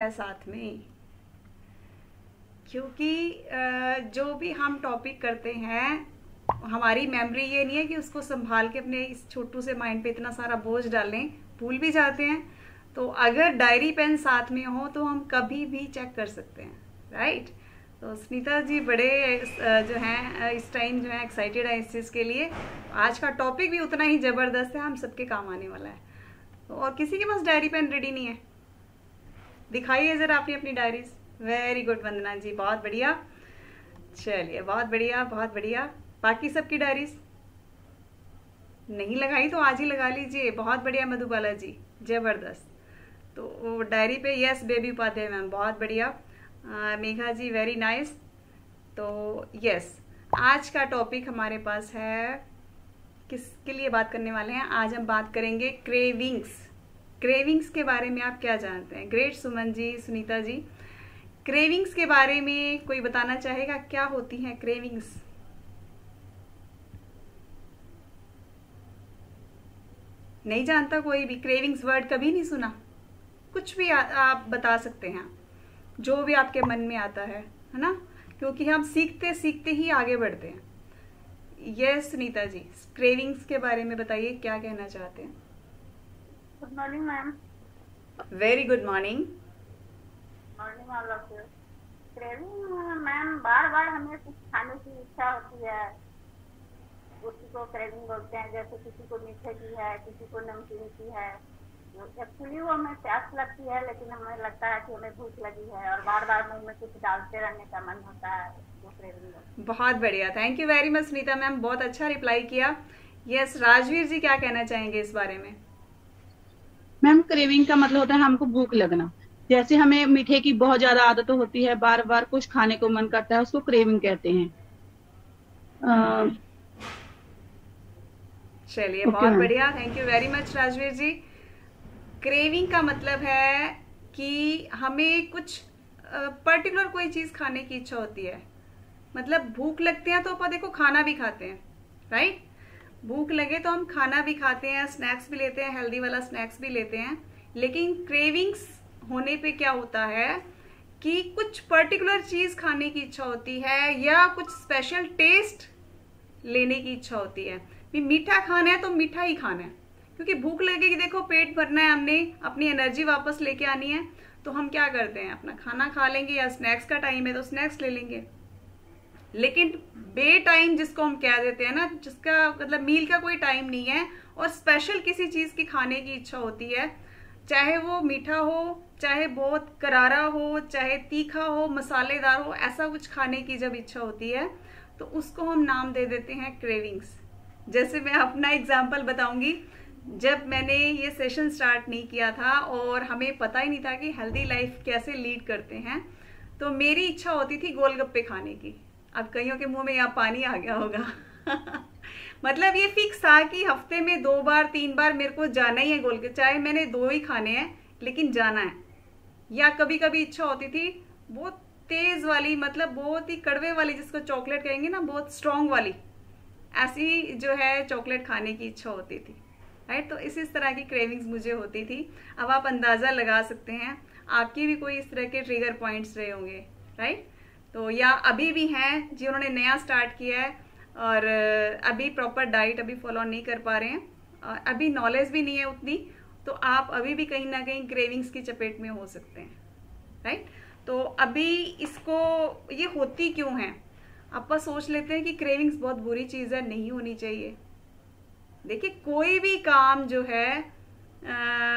है साथ में, क्योंकि जो भी हम टॉपिक करते हैं हमारी मेमोरी ये नहीं है कि उसको संभाल के अपने इस छोटू से माइंड पे इतना सारा बोझ डालें, भूल भी जाते हैं। तो अगर डायरी पेन साथ में हो तो हम कभी भी चेक कर सकते हैं, राइट। तो सुनीता जी बड़े जो हैं इस टाइम जो है एक्साइटेड है इस चीज़ के लिए। आज का टॉपिक भी उतना ही ज़बरदस्त है, हम सबके काम आने वाला है। तो और किसी के पास डायरी पेन रेडी नहीं है? दिखाइए ज़रा अपनी डायरीज। वेरी गुड वंदना जी, बहुत बढ़िया। चलिए बहुत बढ़िया बहुत बढ़िया। बाकी सबकी डायरीज नहीं लगाई तो आज ही लगा लीजिए। बहुत बढ़िया मधुबाला जी, जबरदस्त। तो डायरी पे यस बेबी उपाध्याय मैम, बहुत बढ़िया। मेघा जी वेरी नाइस। तो यस, आज का टॉपिक हमारे पास है, किसके लिए बात करने वाले हैं? आज हम बात करेंगे क्रेविंग्स। क्रेविंग्स के बारे में आप क्या जानते हैं? ग्रेट सुमन जी, सुनीता जी, क्रेविंग्स के बारे में कोई बताना चाहेगा? क्या होती हैं क्रेविंग्स? नहीं जानता कोई भी? क्रेविंग्स वर्ड कभी नहीं सुना? कुछ भी आप बता सकते हैं, जो भी आपके मन में आता है ना, क्योंकि हम सीखते सीखते ही आगे बढ़ते हैं। यस सुनीता जी, क्रेविंग्स के बारे में बताइए, क्या कहना चाहते हैं? Good morning ma'am. Very good morning. Morning all of you. Craving ma'am, बार बार हमें कुछ खाने की इच्छा होती है, उसी को क्रेविंग बोलते हैं। जैसे किसी को मीठे की है, किसी को नमकीन की है। एक्चुअली वो हमें प्यास लगती है, लेकिन हमें लगता है कि हमें भूख लगी है और बार बार मुंह में कुछ डालते रहने का मन होता है, वो क्रेविंग। बहुत बढ़िया, thank you very much Sunita ma'am, बहुत अच्छा रिप्लाई किया। यस राजवीर जी, क्या कहना चाहेंगे इस बारे में? मैम, क्रेविंग का मतलब होता है हमको भूख लगना। जैसे हमें मीठे की बहुत ज्यादा आदत होती है, बार बार कुछ खाने को मन करता है, उसको क्रेविंग कहते हैं। चलिए ओके बहुत मैम। बढ़िया, thank you very much Rajveer ji. Craving का मतलब है कि हमें कुछ पर्टिकुलर कोई चीज खाने की इच्छा होती है। मतलब भूख लगती है तो अपन देखो खाना भी खाते हैं, राइट। भूख लगे तो हम खाना भी खाते हैं, स्नैक्स भी लेते हैं, हेल्दी वाला स्नैक्स भी लेते हैं। लेकिन क्रेविंग्स होने पे क्या होता है कि कुछ पर्टिकुलर चीज खाने की इच्छा होती है या कुछ स्पेशल टेस्ट लेने की इच्छा होती है। भी मीठा खाना है तो मीठा ही खाना है, क्योंकि भूख लगेगी, देखो पेट भरना है, हमने अपनी एनर्जी वापस लेके आनी है। तो हम क्या करते हैं, अपना खाना खा लेंगे, या स्नैक्स का टाइम है तो स्नैक्स ले लेंगे। लेकिन बे टाइम जिसको हम कह देते हैं ना, जिसका मतलब मील का कोई टाइम नहीं है और स्पेशल किसी चीज की खाने की इच्छा होती है, चाहे वो मीठा हो, चाहे बहुत करारा हो, चाहे तीखा हो, मसालेदार हो, ऐसा कुछ खाने की जब इच्छा होती है तो उसको हम नाम दे देते हैं क्रेविंग्स। जैसे मैं अपना एग्जाम्पल बताऊंगी, जब मैंने ये सेशन स्टार्ट नहीं किया था और हमें पता ही नहीं था कि हेल्दी लाइफ कैसे लीड करते हैं, तो मेरी इच्छा होती थी गोलगप्पे खाने की। अब कईयों के मुंह में यहाँ पानी आ गया होगा मतलब ये फिक्स था कि हफ्ते में 2 बार 3 बार मेरे को जाना ही है गोलगप्पे, चाहे मैंने 2 ही खाने हैं लेकिन जाना है। या कभी कभी इच्छा होती थी बहुत तेज वाली, मतलब बहुत ही कड़वे वाली, जिसको चॉकलेट कहेंगे ना, बहुत स्ट्रांग वाली, ऐसी जो है चॉकलेट खाने की इच्छा होती थी, राइट। तो इसी तरह की क्रेविंग्स मुझे होती थी। अब आप अंदाजा लगा सकते हैं आपकी भी कोई इस तरह के ट्रिगर पॉइंट्स रहे होंगे, राइट। तो या अभी भी हैं जिन्होंने नया स्टार्ट किया है और अभी प्रॉपर डाइट अभी फॉलो नहीं कर पा रहे हैं, अभी नॉलेज भी नहीं है उतनी, तो आप अभी भी कहीं ना कहीं क्रेविंग्स की चपेट में हो सकते हैं, राइट। तो अभी इसको ये होती क्यों है? आप बस सोच लेते हैं कि क्रेविंग्स बहुत बुरी चीज है, नहीं होनी चाहिए। देखिए कोई भी काम जो है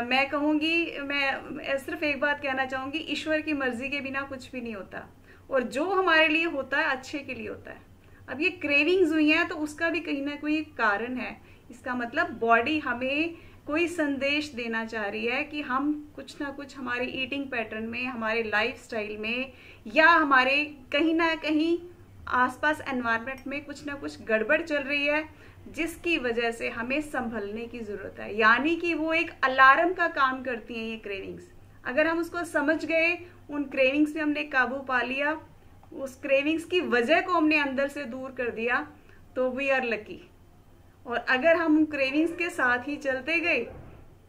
मैं कहूंगी, मैं सिर्फ एक बात कहना चाहूंगी, ईश्वर की मर्जी के बिना कुछ भी नहीं होता, और जो हमारे लिए होता है अच्छे के लिए होता है। अब ये क्रेविंग्स हुई हैं तो उसका भी कहीं ना कोई कारण है। इसका मतलब बॉडी हमें कोई संदेश देना चाह रही है कि हम कुछ ना कुछ हमारे ईटिंग पैटर्न में, हमारे लाइफस्टाइल में, या हमारे कहीं ना कहीं आसपास एनवायरनमेंट में कुछ ना कुछ गड़बड़ चल रही है, जिसकी वजह से हमें संभलने की जरूरत है। यानी कि वो एक अलार्म का काम करती हैं ये क्रेविंग्स। अगर हम उसको समझ गए, उन क्रेविंग्स पे हमने काबू पा लिया, उस क्रेविंग्स की वजह को हमने अंदर से दूर कर दिया, तो वी आर लकी। और अगर हम क्रेविंग्स के साथ ही चलते गए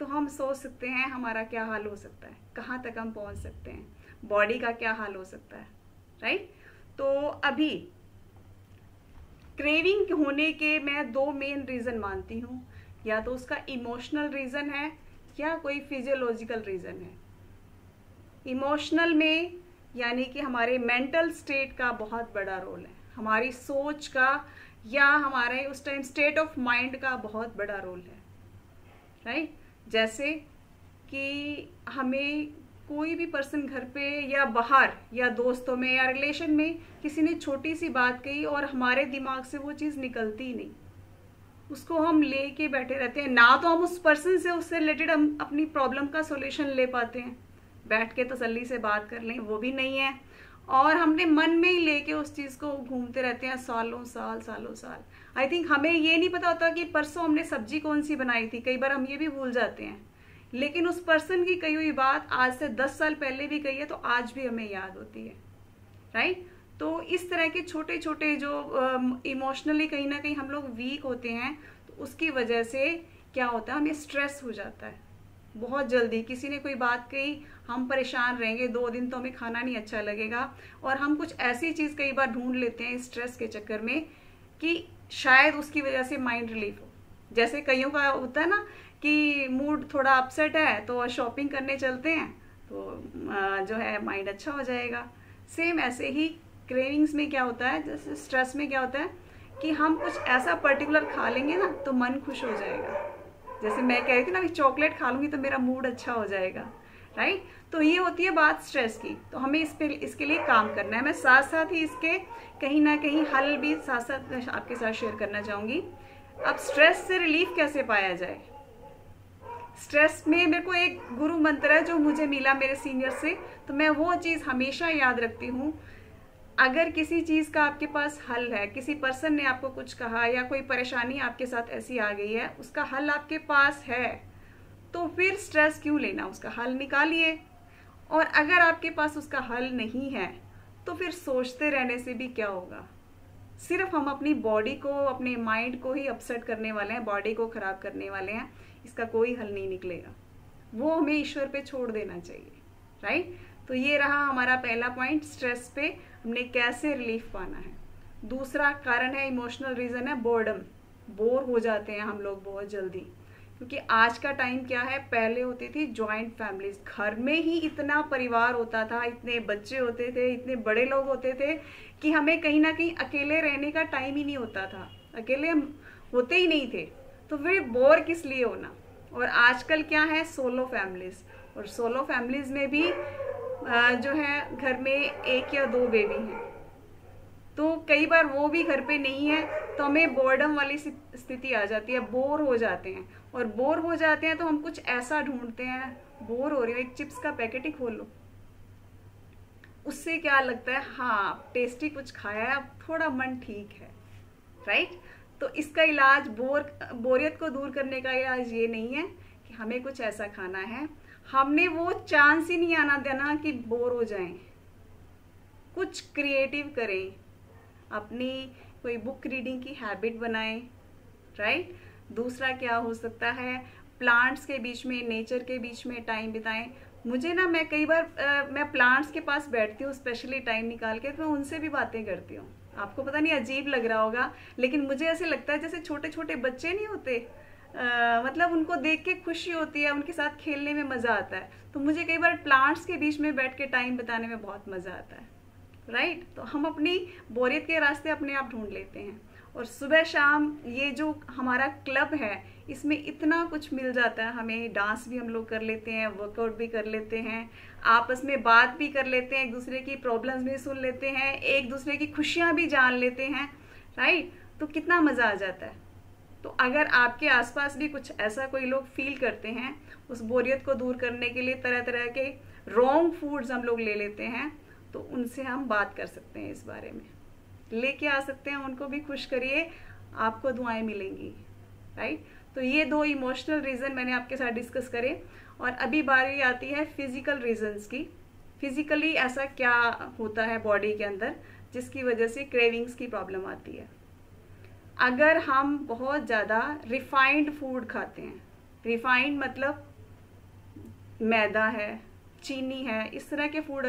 तो हम सोच सकते हैं हमारा क्या हाल हो सकता है, कहाँ तक हम पहुँच सकते हैं, बॉडी का क्या हाल हो सकता है, राइट। तो अभी क्रेविंग होने के मैं 2 मेन रीज़न मानती हूँ, या तो उसका इमोशनल रीज़न है या कोई फिजियोलॉजिकल रीज़न है। इमोशनल में यानी कि हमारे मेंटल स्टेट का बहुत बड़ा रोल है, हमारी सोच का या हमारे उस टाइम स्टेट ऑफ माइंड का बहुत बड़ा रोल है, राइट। जैसे कि हमें कोई भी पर्सन घर पे या बाहर या दोस्तों में या रिलेशन में किसी ने छोटी सी बात कही और हमारे दिमाग से वो चीज़ निकलती ही नहीं, उसको हम लेके बैठे रहते हैं, ना तो हम उस पर्सन से उससे रिलेटेड हम अपनी प्रॉब्लम का सॉल्यूशन ले पाते हैं, बैठ के तसल्ली से बात कर लें, वो भी नहीं है, और हमने मन में ही लेके उस चीज़ को घूमते रहते हैं सालों साल। आई थिंक हमें ये नहीं पता होता कि परसों हमने सब्जी कौन सी बनाई थी, कई बार हम ये भी भूल जाते हैं, लेकिन उस पर्सन की कही हुई बात आज से 10 साल पहले भी कही है तो आज भी हमें याद होती है, राइट। तो इस तरह के छोटे छोटे जो इमोशनली कहीं ना कहीं हम लोग वीक होते हैं, तो उसकी वजह से क्या होता है, हमें स्ट्रेस हो जाता है बहुत जल्दी। किसी ने कोई बात कही, हम परेशान रहेंगे 2 दिन, तो हमें खाना नहीं अच्छा लगेगा, और हम कुछ ऐसी चीज़ कई बार ढूंढ लेते हैं स्ट्रेस के चक्कर में कि शायद उसकी वजह से माइंड रिलीफ हो। जैसे कईयों का होता है ना कि मूड थोड़ा अपसेट है तो शॉपिंग करने चलते हैं, तो जो है माइंड अच्छा हो जाएगा। सेम ऐसे ही क्रेविंग्स में क्या होता है, जैसे स्ट्रेस में क्या होता है कि हम कुछ ऐसा पर्टिकुलर खा लेंगे ना तो मन खुश हो जाएगा। जैसे मैं कह रही थी ना, चॉकलेट खा लूंगी तो मेरा मूड अच्छा हो जाएगा, राइट। तो ये होती है बात स्ट्रेस की। तो हमें इसके लिए काम करना है। मैं साथ साथ ही इसके कहीं ना कहीं हल भी साथ साथ आपके साथ शेयर करना चाहूँगी। अब स्ट्रेस से रिलीफ कैसे पाया जाए। स्ट्रेस में मेरे को एक गुरु मंत्र है जो मुझे मिला मेरे सीनियर से, तो मैं वो चीज़ हमेशा याद रखती हूँ। अगर किसी चीज़ का आपके पास हल है, किसी पर्सन ने आपको कुछ कहा या कोई परेशानी आपके साथ ऐसी आ गई है, उसका हल आपके पास है, तो फिर स्ट्रेस क्यों लेना, उसका हल निकालिए। और अगर आपके पास उसका हल नहीं है तो फिर सोचते रहने से भी क्या होगा, सिर्फ हम अपनी बॉडी को, अपने माइंड को ही अपसेट करने वाले हैं, बॉडी को खराब करने वाले हैं। इसका कोई हल नहीं निकलेगा, वो हमें ईश्वर पे छोड़ देना चाहिए, राइट। तो ये रहा हमारा पहला पॉइंट, स्ट्रेस पे हमने कैसे रिलीफ पाना है। दूसरा कारण है, इमोशनल रीज़न है बोर्डम। बोर हो जाते हैं हम लोग बहुत जल्दी, क्योंकि आज का टाइम क्या है, पहले होती थी जॉइंट फैमिलीज, घर में ही इतना परिवार होता था, इतने बच्चे होते थे, इतने बड़े लोग होते थे कि हमें कहीं ना कहीं अकेले रहने का टाइम ही नहीं होता था, अकेले हम होते ही नहीं थे, तो फिर बोर किस लिए होना। और आजकल क्या है, सोलो फैमिलीज, और सोलो फैमिलीज में भी जो है घर में 1 या 2 बेबी हैं, तो कई बार वो भी घर पे नहीं है, तो हमें बोर्डम वाली स्थिति आ जाती है, बोर हो जाते हैं। और बोर हो जाते हैं तो हम कुछ ऐसा ढूंढते हैं, बोर हो रही हो, एक चिप्स का पैकेट ही खोल लो, उससे क्या लगता है, हाँ टेस्टी कुछ खाया है, अब थोड़ा मन ठीक है, राइट। तो इसका इलाज बोरियत को दूर करने का इलाज ये नहीं है कि हमें कुछ ऐसा खाना है, हमने वो चांस ही नहीं आना देना कि बोर हो जाएं। कुछ क्रिएटिव करें, अपनी कोई बुक रीडिंग की हैबिट बनाएं, राइट। दूसरा क्या हो सकता है, प्लांट्स के बीच में, नेचर के बीच में टाइम बिताएं। मुझे ना, मैं कई बार मैं प्लांट्स के पास बैठती हूँ स्पेशली टाइम निकाल के, तो मैं उनसे भी बातें करती हूँ। आपको पता नहीं अजीब लग रहा होगा, लेकिन मुझे ऐसे लगता है जैसे छोटे छोटे बच्चे नहीं होते, मतलब उनको देख के खुशी होती है, उनके साथ खेलने में मज़ा आता है। तो मुझे कई बार प्लांट्स के बीच में बैठ के टाइम बिताने में बहुत मज़ा आता है, राइट। तो हम अपनी बोरियत के रास्ते अपने आप ढूंढ लेते हैं। और सुबह शाम ये जो हमारा क्लब है, इसमें इतना कुछ मिल जाता है हमें, डांस भी हम लोग कर लेते हैं, वर्कआउट भी कर लेते हैं, आपस में बात भी कर लेते हैं, एक दूसरे की प्रॉब्लम्स भी सुन लेते हैं, एक दूसरे की खुशियाँ भी जान लेते हैं, राइट। तो कितना मज़ा आ जाता है। तो अगर आपके आसपास भी कुछ ऐसा कोई लोग फील करते हैं, उस बोरियत को दूर करने के लिए तरह तरह के रॉन्ग फूड्स हम लोग ले लेते हैं, तो उनसे हम बात कर सकते हैं, इस बारे में लेके आ सकते हैं, उनको भी खुश करिए, आपको दुआएं मिलेंगी, राइट। तो ये 2 इमोशनल रीज़न मैंने आपके साथ डिस्कस करे। और अभी बारी आती है फिजिकल रीजंस की। फिजिकली ऐसा क्या होता है बॉडी के अंदर जिसकी वजह से क्रेविंग्स की प्रॉब्लम आती है। अगर हम बहुत ज़्यादा रिफाइंड फूड खाते हैं, रिफाइंड मतलब मैदा है, चीनी है, इस तरह के फूड